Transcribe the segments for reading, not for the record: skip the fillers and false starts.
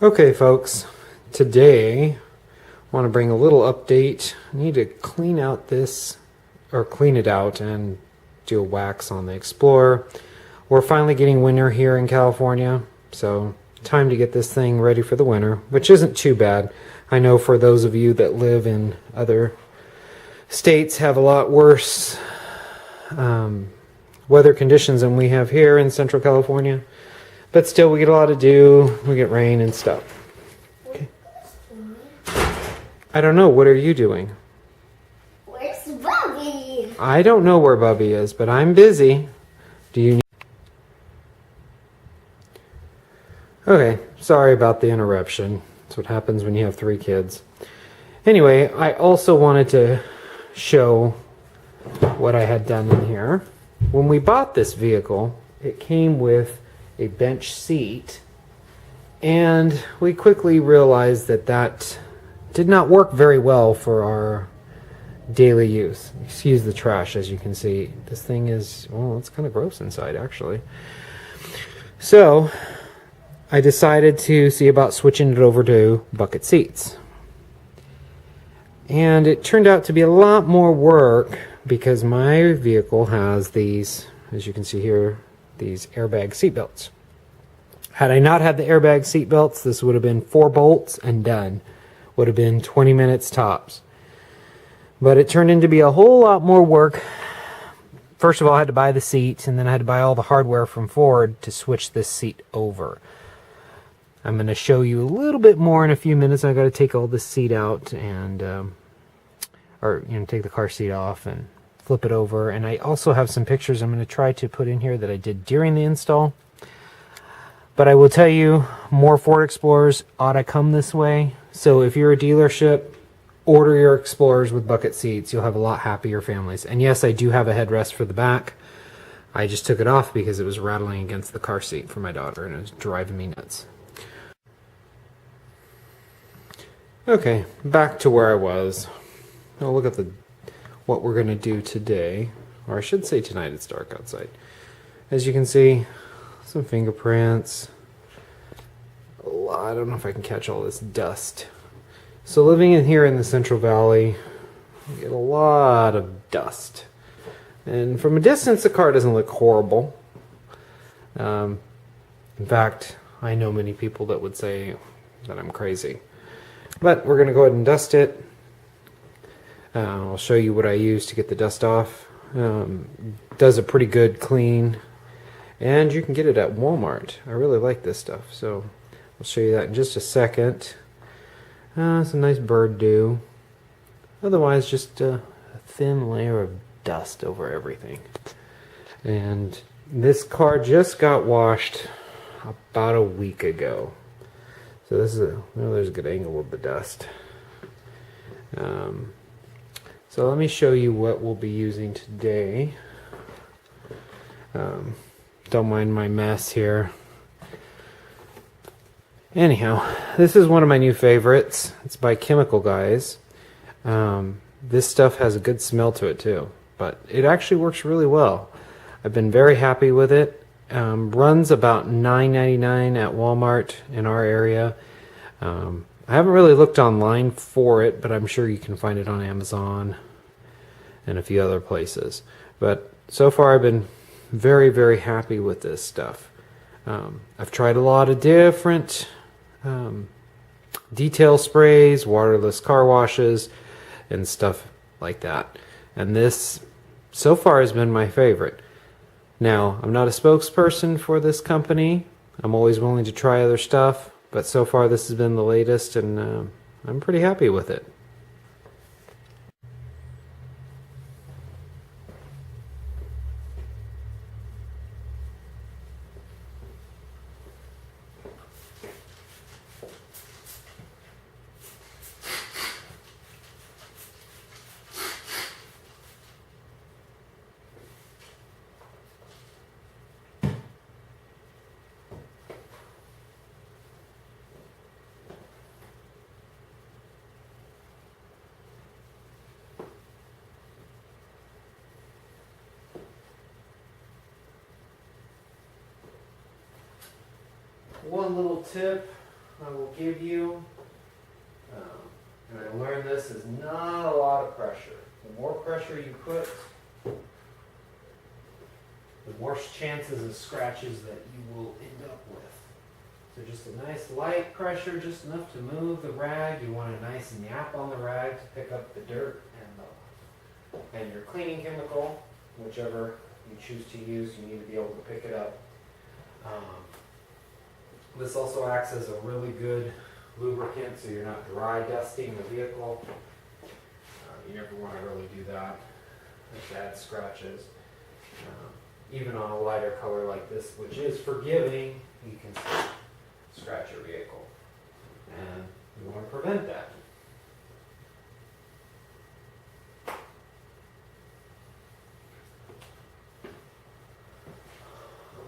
Okay, folks, today I want to bring a little update. I need to clean out this, or clean it out and do a wax on the Explorer. We're finally getting winter here in California, so time to get this thing ready for the winter, which isn't too bad. I know for those of you that live in other states have a lot worse weather conditions than we have here in Central California. But still, we get a lot to do. We get rain and stuff. Okay. I don't know. What are you doing? Where's Bubby? I don't know where Bubby is, but I'm busy. Do you need... Okay, sorry about the interruption. That's what happens when you have 3 kids. Anyway, I also wanted to show what I had done in here. When we bought this vehicle, it came with a bench seat, and we quickly realized that that did not work very well for our daily use. Excuse the trash. As you can see, this thing is, well, it's kind of gross inside actually. So I decided to see about switching it over to bucket seats, and it turned out to be a lot more work because my vehicle has these, as you can see here, these airbag seat belts. Had I not had the airbag seat belts, this would have been 4 bolts and done. Would have been 20 minutes tops. But it turned into be a whole lot more work. First of all, I had to buy the seat, and then I had to buy all the hardware from Ford to switch this seat over. I'm going to show you a little bit more in a few minutes. I got to take all this seat out and, take the car seat off and flip it over. And I also have some pictures I'm going to try to put in here that I did during the install. But I will tell you, more Ford Explorers ought to come this way. So if you're a dealership, order your Explorers with bucket seats. You'll have a lot happier families. And yes, I do have a headrest for the back. I just took it off because it was rattling against the car seat for my daughter and it was driving me nuts. Okay, back to where I was. Now look at what we're going to do today. Or I should say tonight, it's dark outside. As you can see, some fingerprints. I don't know if I can catch all this dust. So living in here in the Central Valley, you get a lot of dust. And from a distance, the car doesn't look horrible. In fact, I know many people that would say that I'm crazy. But we're going to go ahead and dust it. I'll show you what I use to get the dust off. Does a pretty good clean. And you can get it at Walmart. I really like this stuff. So I'll show you that in just a second. Some nice bird dew. Otherwise, just a thin layer of dust over everything. And this car just got washed about a week ago. So this is there's a good angle of the dust. So let me show you what we'll be using today. Don't mind my mess here. Anyhow, this is one of my new favorites. It's by Chemical Guys. This stuff has a good smell to it too, but it actually works really well. I've been very happy with it. Runs about $9.99 at Walmart in our area. I haven't really looked online for it, but I'm sure you can find it on Amazon and a few other places. But so far I've been very, very happy with this stuff. I've tried a lot of different detail sprays, waterless car washes, and stuff like that. And this so far has been my favorite. Now, I'm not a spokesperson for this company. I'm always willing to try other stuff, but so far this has been the latest, and I'm pretty happy with it. One little tip I will give you, and I learned this, is not a lot of pressure. The more pressure you put, the more chances of scratches that you will end up with. So just a nice light pressure, just enough to move the rag. You want a nice nap on the rag to pick up the dirt and your cleaning chemical, whichever you choose to use, you need to be able to pick it up. This also acts as a really good lubricant, so you're not dry dusting the vehicle. You never want to really do that. It adds scratches. Even on a lighter color like this, which is forgiving, you can still scratch your vehicle. And you want to prevent that.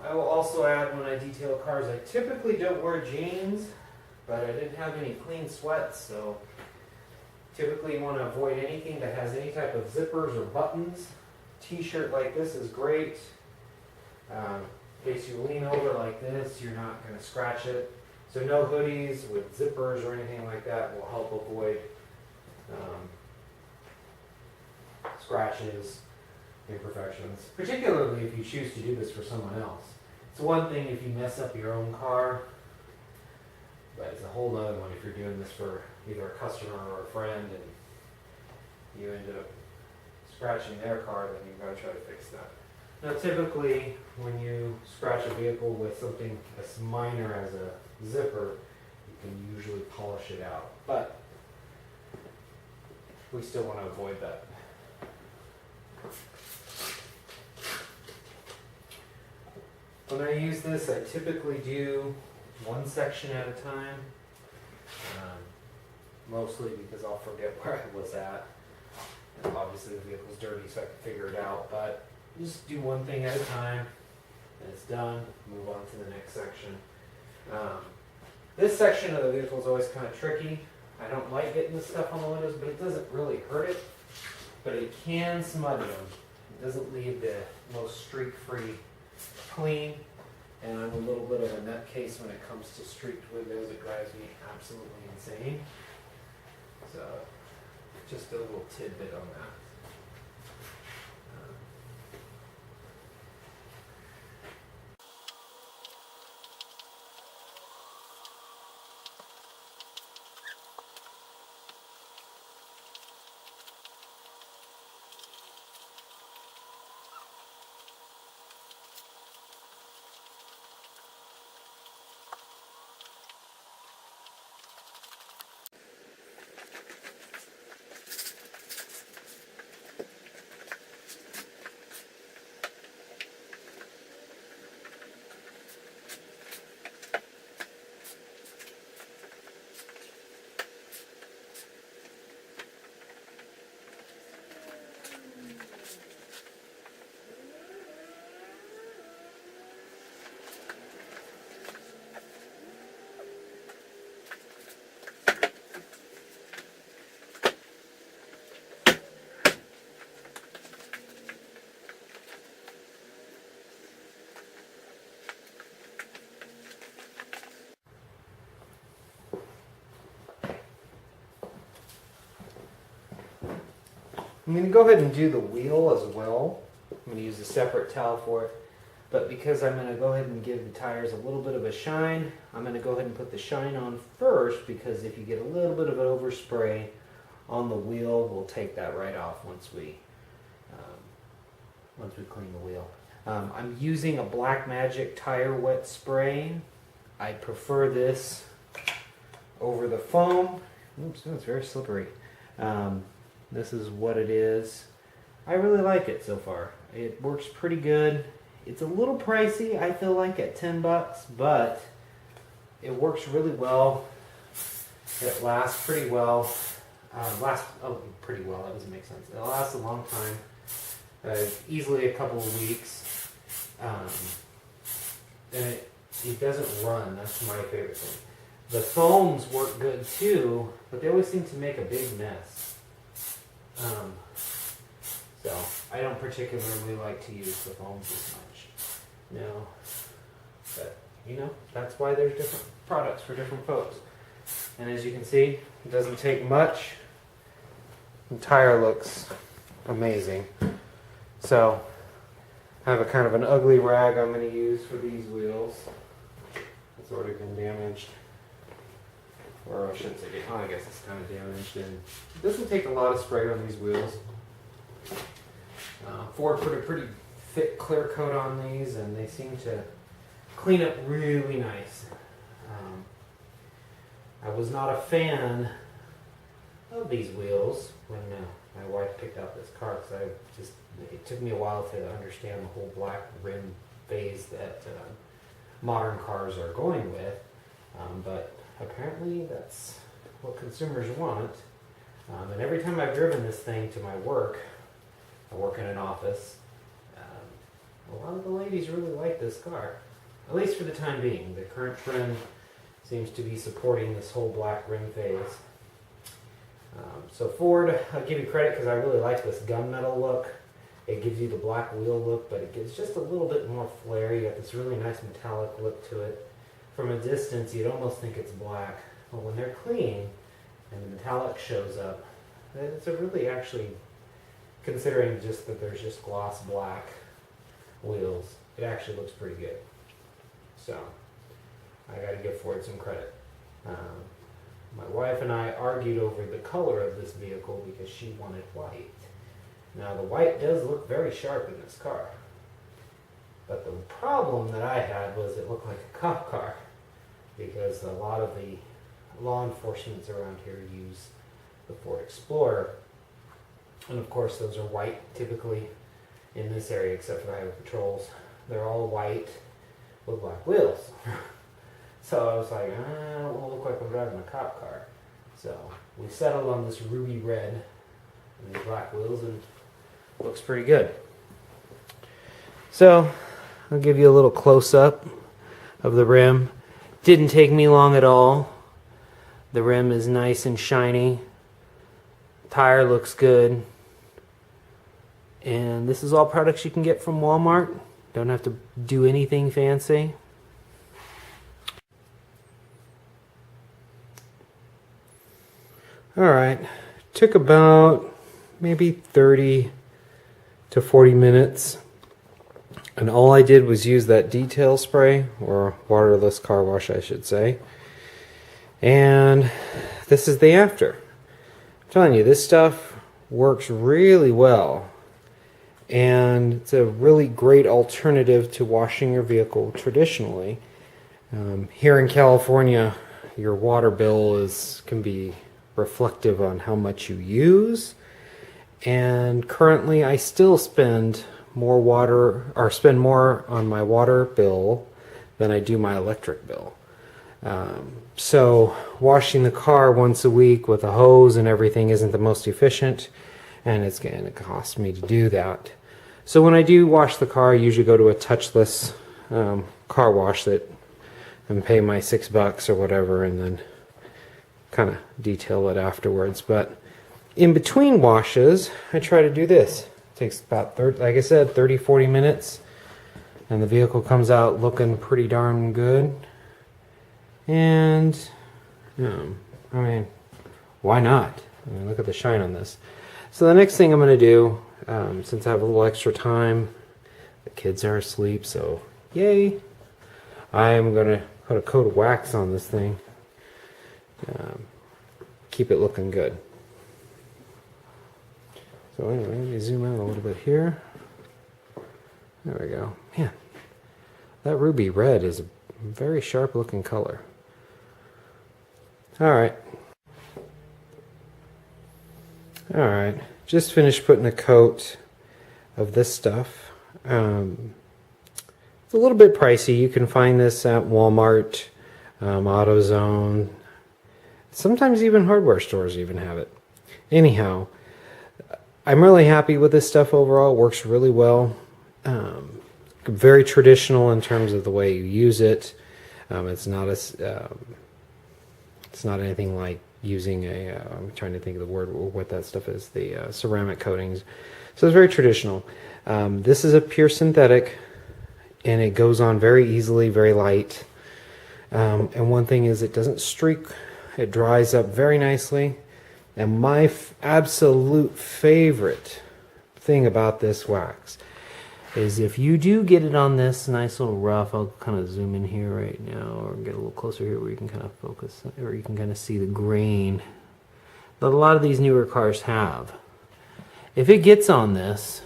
I will also add, when I detail cars, I typically don't wear jeans, but I didn't have any clean sweats, so typically you want to avoid anything that has any type of zippers or buttons. T-shirt like this is great. In case you lean over like this, you're not going to scratch it. So no hoodies with zippers or anything like that will help avoid scratches, imperfections, particularly if you choose to do this for someone else. It's one thing if you mess up your own car, but it's a whole other one if you're doing this for either a customer or a friend and you end up scratching their car, then you've got to try to fix that. Now typically when you scratch a vehicle with something as minor as a zipper, you can usually polish it out, but we still want to avoid that. When I use this, I typically do one section at a time, mostly because I'll forget where I was at. And obviously the vehicle's dirty, so I can figure it out, but just do one thing at a time, and it's done, move on to the next section. This section of the vehicle is always kind of tricky. I don't like getting the stuff on the windows, but it doesn't really hurt it, but it can smudge them. It doesn't leave the most streak-free clean, and I'm a little bit of a nutcase when it comes to streaked windows. It drives me absolutely insane. So, just a little tidbit on that. I'm going to go ahead and do the wheel as well. I'm going to use a separate towel for it. But because I'm going to go ahead and give the tires a little bit of a shine, I'm going to go ahead and put the shine on first, because if you get a little bit of an overspray on the wheel, we'll take that right off once we clean the wheel. I'm using a Blackmagic tire wet spray. I prefer this over the foam. Oops, it's very slippery. This is what it is. I really like it so far. It works pretty good. It's a little pricey, I feel like, at $10, but it works really well. It lasts pretty well. Pretty well, that doesn't make sense. It lasts a long time, easily a couple of weeks. And it doesn't run, that's my favorite thing. The foams work good too, but they always seem to make a big mess. So I don't particularly like to use the foams as much. No, but You know, that's why there's different products for different folks. And as you can see, it doesn't take much. The tire looks amazing. So I have a kind of an ugly rag I'm going to use for these wheels. It's already been damaged. Or I shouldn't say, oh, I guess it's kind of damaged. And it doesn't take a lot of spray on these wheels. Ford put a pretty thick clear coat on these, and they seem to clean up really nice. I was not a fan of these wheels when my wife picked out this car, because it took me a while to understand the whole black rim phase that modern cars are going with. But apparently that's what consumers want. And every time I've driven this thing to my work, I work in an office, a lot of the ladies really like this car, at least for the time being. The current trend seems to be supporting this whole black rim phase. So Ford, I'll give you credit because I really like this gunmetal look. It gives you the black wheel look, but it gives just a little bit more flair. You got this really nice metallic look to it. From a distance, you'd almost think it's black, but when they're clean and the metallic shows up, it's a really, actually, considering just that there's just gloss black wheels, it actually looks pretty good. So I got to give Ford some credit. My wife and I argued over the color of this vehicle because she wanted white. Now the white does look very sharp in this car, but the problem that I had was it looked like a cop car, because a lot of the law enforcement around here use the Ford Explorer, and of course those are white typically in this area, except for the highway patrols. They're all white with black wheels. So I was like, I don't want to look like I'm driving a cop car. So we settled on this ruby red and these black wheels, and it looks pretty good. So I'll give you a little close-up of the rim. Didn't take me long at all. The rim is nice and shiny. Tire looks good. And this is all products you can get from Walmart. Don't have to do anything fancy. Alright, took about maybe 30 to 40 minutes. And all I did was use that detail spray, or waterless car wash I should say. And this is the after. I'm telling you, this stuff works really well. And it's a really great alternative to washing your vehicle traditionally. Here in California, your water bill can be reflective on how much you use. And currently I still spend more on my water bill than I do my electric bill. So washing the car once a week with a hose and everything isn't the most efficient, and it's going to cost me to do that. So when I do wash the car, I usually go to a touchless car wash and pay my $6 or whatever, and then kind of detail it afterwards. But in between washes, I try to do this. It takes about, like I said, 30-40 minutes, and the vehicle comes out looking pretty darn good. And I mean, why not? I mean, look at the shine on this. So the next thing I'm going to do, since I have a little extra time, the kids are asleep, so yay, I am going to put a coat of wax on this thing. Keep it looking good. So anyway, let me zoom out a little bit here. There we go. Man, that ruby red is a very sharp looking color. Alright. Alright. Just finished putting a coat of this stuff. It's a little bit pricey. You can find this at Walmart, AutoZone. Sometimes even hardware stores even have it. Anyhow, I'm really happy with this stuff overall. It works really well. Very traditional in terms of the way you use it. It's not anything like using I'm trying to think of the word, what that stuff is, the ceramic coatings. So it's very traditional. This is a pure synthetic, and it goes on very easily, very light. And one thing is it doesn't streak. It dries up very nicely. And my absolute favorite thing about this wax is if you do get it on this nice little rough, I'll kind of zoom in here right now or get a little closer here where you can kind of focus, or you can kind of see the grain that a lot of these newer cars have. If it gets on this,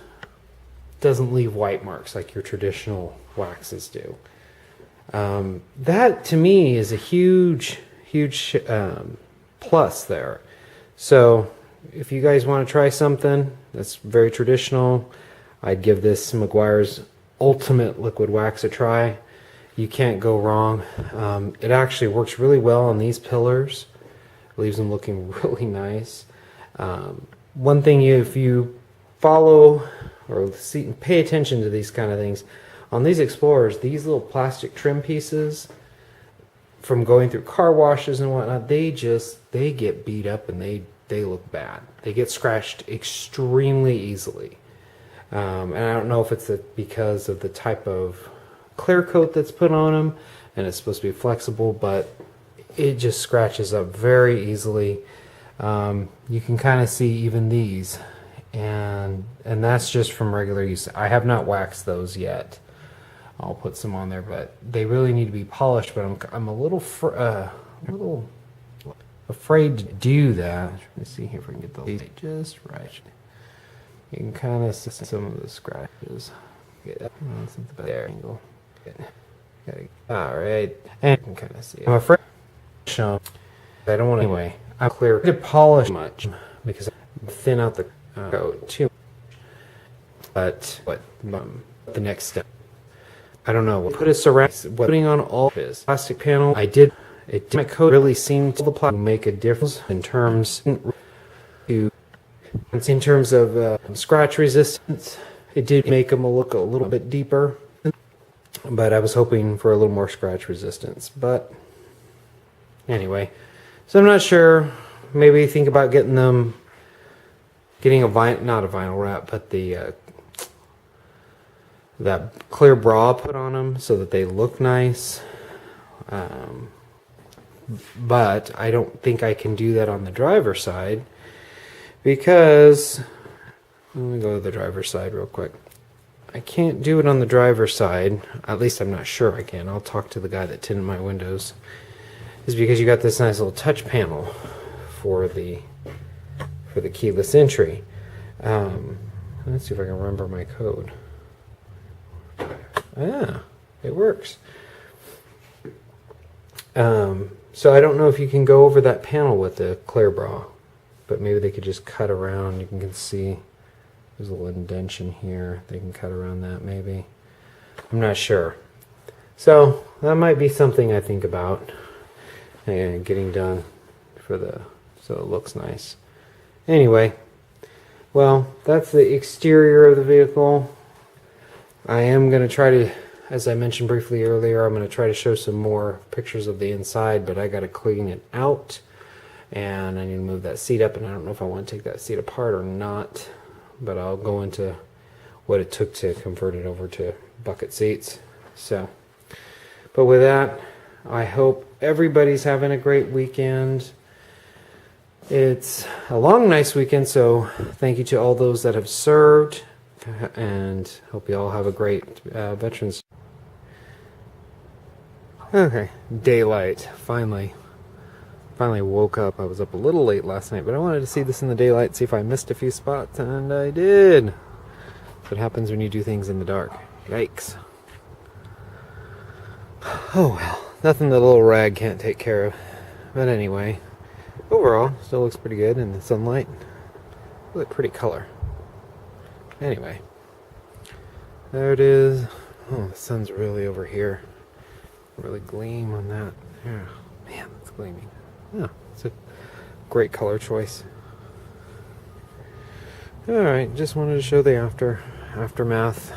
it doesn't leave white marks like your traditional waxes do. That to me is a huge plus there. So if you guys want to try something that's very traditional, I'd give this Meguiar's Ultimate Liquid Wax a try. You can't go wrong. It actually works really well on these pillars. It leaves them looking really nice. One thing, if you follow or see, pay attention to these kind of things, on these Explorers, these little plastic trim pieces, from going through car washes and whatnot, they get beat up and they look bad. They get scratched extremely easily. And I don't know if it's because of the type of clear coat that's put on them, and it's supposed to be flexible, but it just scratches up very easily. You can kind of see even these, and that's just from regular use. I have not waxed those yet. I'll put some on there, but they really need to be polished. But I'm a little afraid to do that. Let's see here if we can get the light just right. You can kind of see some of the scratches. Get that the better angle. All right, and you can kind of see it. I'm afraid I don't want to anyway. I'm clear to polish much because I thin out the coat too much. But the next step, I don't know. We'll put a surround. Putting on all this plastic panel, I did. It did my coat really seemed to make a difference in terms of scratch resistance. It did make them look a little bit deeper, but I was hoping for a little more scratch resistance. But anyway, so I'm not sure. Maybe think about getting a not a vinyl wrap, but that clear bra put on them so that they look nice. But I don't think I can do that on the driver's side because, let me go to the driver's side real quick. I can't do it on the driver's side. At least I'm not sure I can. I'll talk to the guy that tinted my windows. Is because you got this nice little touch panel for the keyless entry. Let's see if I can remember my code. It works. So I don't know if you can go over that panel with the clear bra, but maybe they could just cut around. You can see there's a little indentation here. They can cut around that maybe. I'm not sure. So that might be something I think about and getting done so it looks nice. Anyway, well, that's the exterior of the vehicle. I am going to try to, as I mentioned briefly earlier, I'm going to try to show some more pictures of the inside, but I got to clean it out, and I need to move that seat up, and I don't know if I want to take that seat apart or not, but I'll go into what it took to convert it over to bucket seats. So, but with that, I hope everybody's having a great weekend. It's a long, nice weekend, so thank you to all those that have served, and hope you all have a great Veterans. Okay, daylight. Finally woke up. I was up a little late last night, but I wanted to see this in the daylight, see if I missed a few spots, and I did. That's what happens when you do things in the dark. Yikes. Oh well, nothing the little rag can't take care of. But anyway, overall, still looks pretty good in the sunlight. Really pretty color. Anyway, there it is. Oh, the sun's really over here. Really gleam on that. Yeah, man, it's gleaming. Yeah, it's a great color choice. Alright, just wanted to show the aftermath.